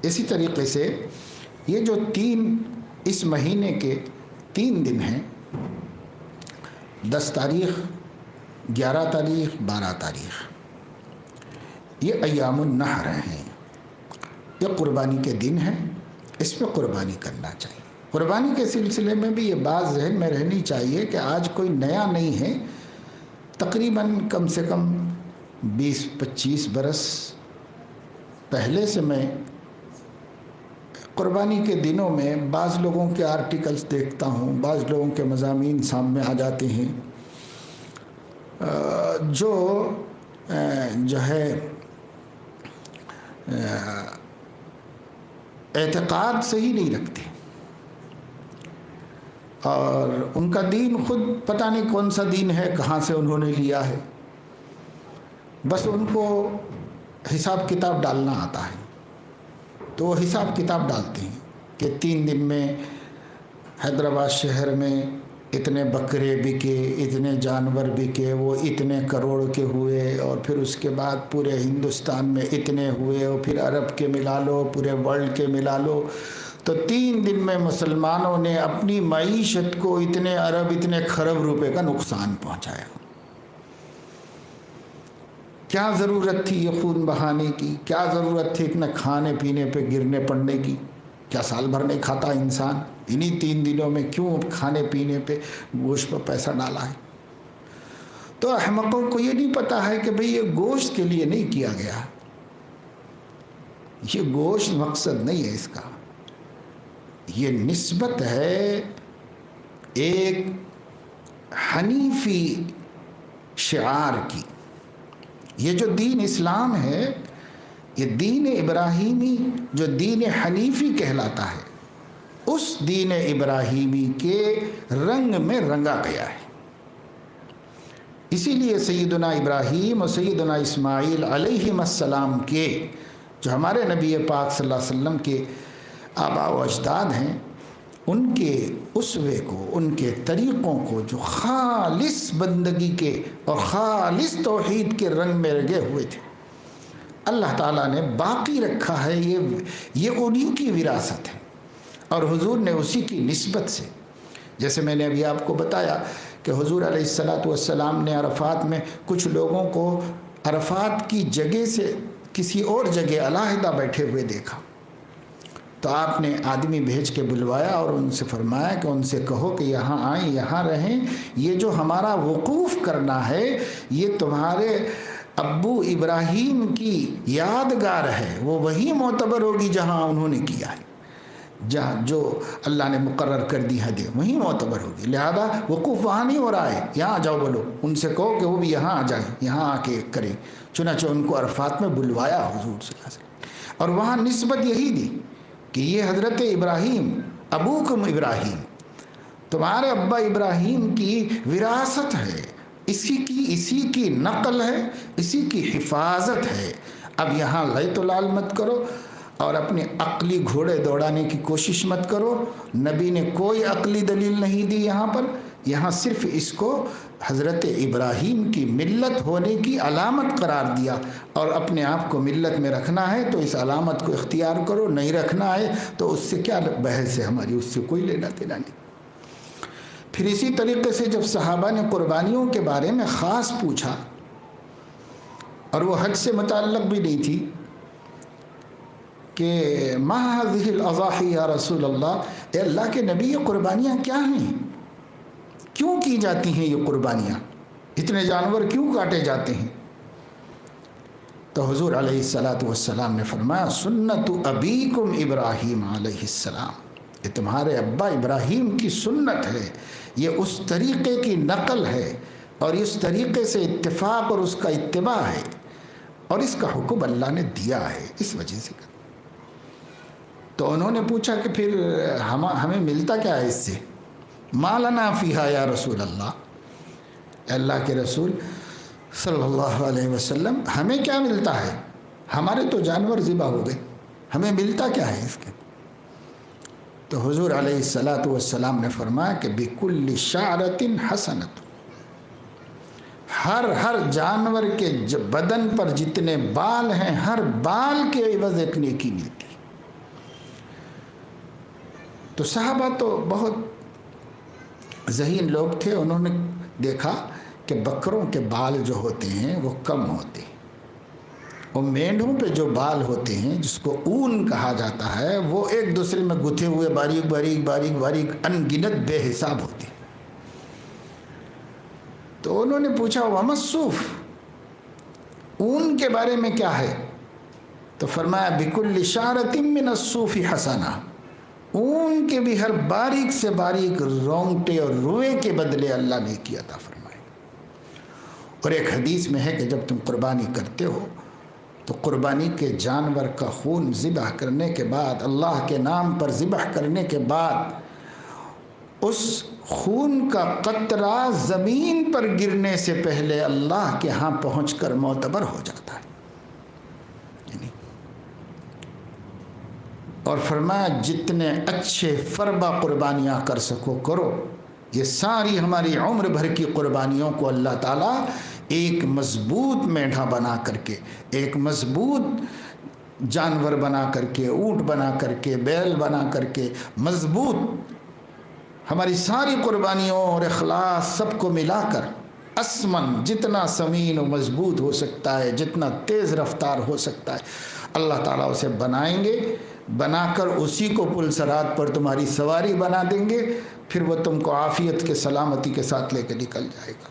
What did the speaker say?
اسی طریقے سے یہ جو اس مہینے کے 3 دن ہیں، 10 تاریخ، 11 تاریخ، 12 تاریخ، یہ ایام النحر ہیں، یہ قربانی کے دن ہیں، اس پہ قربانی کرنا چاہیے۔ قربانی کے سلسلے میں بھی یہ بات ذہن میں رہنی چاہیے کہ آج کوئی نیا نہیں ہے، تقریباً کم سے کم 20-25 برس پہلے سے میں قربانی کے دنوں میں بعض لوگوں کے آرٹیکلز دیکھتا ہوں، بعض لوگوں کے مضامین سامنے آ جاتے ہیں جو ہے اعتقاد صحیح نہیں رکھتے، اور ان کا دین خود پتہ نہیں کون سا دین ہے، کہاں سے انہوں نے لیا ہے، بس ان کو حساب کتاب ڈالنا آتا ہے، تو وہ حساب کتاب ڈالتے ہیں کہ 3 دن میں حیدرآباد شہر میں اتنے بکرے بکے، اتنے جانور بکے، وہ اتنے کروڑ کے ہوئے، اور پھر اس کے بعد پورے ہندوستان میں اتنے ہوئے، اور پھر عرب کے ملا لو، پورے ورلڈ کے ملا لو، تو 3 دن میں مسلمانوں نے اپنی معیشت کو اتنے ارب اتنے خرب روپے کا نقصان پہنچایا۔ کیا ضرورت تھی یہ خون بہانے کی؟ کیا ضرورت تھی اتنا کھانے پینے پہ گرنے پڑنے کی؟ کیا سال بھر نہیں کھاتا انسان؟ انہی 3 دنوں میں کیوں کھانے پینے پہ گوشت پر پیسہ ڈالا ہے؟ تو احمقوں کو یہ نہیں پتا ہے کہ بھئی یہ گوشت کے لیے نہیں کیا گیا، یہ گوشت مقصد نہیں ہے اس کا، یہ نسبت ہے ایک حنیفی شعار کی۔ یہ جو دین اسلام ہے، یہ دین ابراہیمی جو دین حنیفی کہلاتا ہے، اس دین ابراہیمی کے رنگ میں رنگا گیا ہے۔ اسی لیے سیدنا ابراہیم اور سیدنا اسماعیل علیہ السلام کے جو ہمارے نبی پاک صلی اللہ علیہ وسلم کے آباء و اجداد ہیں، ان کے اسوے کو، ان کے طریقوں کو جو خالص بندگی کے اور خالص توحید کے رنگ میں رنگے ہوئے تھے، اللہ تعالیٰ نے باقی رکھا ہے۔ یہ انہی کی وراثت ہے، اور حضور نے اسی کی نسبت سے، جیسے میں نے ابھی آپ کو بتایا کہ حضور علیہ السلام نے عرفات میں کچھ لوگوں کو عرفات کی جگہ سے کسی اور جگہ علیحدہ بیٹھے ہوئے دیکھا، تو آپ نے آدمی بھیج کے بلوایا اور ان سے فرمایا کہ ان سے کہو کہ یہاں آئیں، یہاں رہیں، یہ جو ہمارا وقوف کرنا ہے یہ تمہارے ابو ابراہیم کی یادگار ہے، وہ وہی معتبر ہوگی جہاں انہوں نے کیا ہے، جہاں جو اللہ نے مقرر کر دی حد وہیں معتبر ہوگی، لہذا وقوف وہاں نہیں ہو رہا ہے، یہاں جاؤ، بولو ان سے کہو کہ وہ بھی یہاں آ جائیں، یہاں آ کے کریں۔ چنانچہ ان کو عرفات میں بلوایا حضور صلی اللہ علیہ وسلم، اور وہاں نسبت یہی دی کہ یہ حضرت ابراہیم، ابوکم ابراہیم، تمہارے ابا ابراہیم کی وراثت ہے، اسی کی نقل ہے، اسی کی حفاظت ہے۔ اب یہاں لے تو لال مت کرو، اور اپنے عقلی گھوڑے دوڑانے کی کوشش مت کرو۔ نبی نے کوئی عقلی دلیل نہیں دی یہاں صرف اس کو حضرت ابراہیم کی ملت ہونے کی علامت قرار دیا، اور اپنے آپ کو ملت میں رکھنا ہے تو اس علامت کو اختیار کرو، نہیں رکھنا ہے تو اس سے کیا بحث ہے ہماری، اس سے کوئی لینا دینا نہیں۔ پھر اسی طریقے سے جب صحابہ نے قربانیوں کے بارے میں خاص پوچھا، اور وہ حج سے متعلق بھی نہیں تھی، کہ ما هذه الاضاحی یا رسول اللہ، اے اللہ کے نبی یہ قربانیاں کیا ہیں، کیوں کی جاتی ہیں یہ قربانیاں، اتنے جانور کیوں کاٹے جاتے ہیں؟ تو حضور علیہ السلام نے فرمایا سنت ابیکم ابراہیم علیہ السلام، یہ تمہارے ابا ابراہیم کی سنت ہے، یہ اس طریقے کی نقل ہے، اور اس طریقے سے اتفاق اور اس کا اتباع ہے، اور اس کا حکم اللہ نے دیا ہے، اس وجہ سے۔ تو انہوں نے پوچھا کہ پھر ہمیں ملتا کیا ہے اس سے؟ ما لنا فیہا یا رسول اللہ، اے اللہ کے رسول صلی اللہ علیہ وسلم، ہمیں کیا ملتا ہے؟ ہمارے تو جانور ذبح ہو گئے، ہمیں ملتا کیا ہے اس کے؟ تو حضور علیہ السلام نے فرمایا کہ بِكُلِّ شَعْرَةٍ حَسَنَةٌ، ہر جانور کے بدن پر جتنے بال ہیں، ہر بال کے عوض ایک نیکی ملتی ہے۔ تو صحابہ تو بہت ذہین لوگ تھے، انہوں نے دیکھا کہ بکروں کے بال جو ہوتے ہیں وہ کم ہوتے ہیں، اور مینڈوں پہ جو بال ہوتے ہیں جس کو اون کہا جاتا ہے وہ ایک دوسرے میں گتھے ہوئے باریک باریک باریک باریک ان گنت بے حساب ہوتے ہیں۔ تو انہوں نے پوچھا وما الصوف، اون کے بارے میں کیا ہے؟ تو فرمایا بکل شعرۃ من الصوف حسنہ، اون کے بھی ہر باریک سے باریک رونگٹے اور روئے کے بدلے اللہ نے کیا عطا فرمائے۔ اور ایک حدیث میں ہے کہ جب تم قربانی کرتے ہو تو قربانی کے جانور کا خون ذبح کرنے کے بعد، اللہ کے نام پر ذبح کرنے کے بعد، اس خون کا قطرہ زمین پر گرنے سے پہلے اللہ کے ہاں پہنچ کر معتبر ہو جاتا ہے۔ اور فرمایا جتنے اچھے فربا قربانیاں کر سکو کرو۔ یہ ساری ہماری عمر بھر کی قربانیوں کو اللہ تعالیٰ ایک مضبوط میڈھا بنا کر کے، ایک مضبوط جانور بنا کر کے، اونٹ بنا کر کے، بیل بنا کر کے، مضبوط ہماری ساری قربانیوں اور اخلاص سب کو ملا کر اسمن، جتنا سمین و مضبوط ہو سکتا ہے، جتنا تیز رفتار ہو سکتا ہے، اللہ تعالیٰ اسے بنائیں گے، بنا کر اسی کو پل صراط پر تمہاری سواری بنا دیں گے، پھر وہ تم کو عافیت کے سلامتی کے ساتھ لے کے نکل جائے گا۔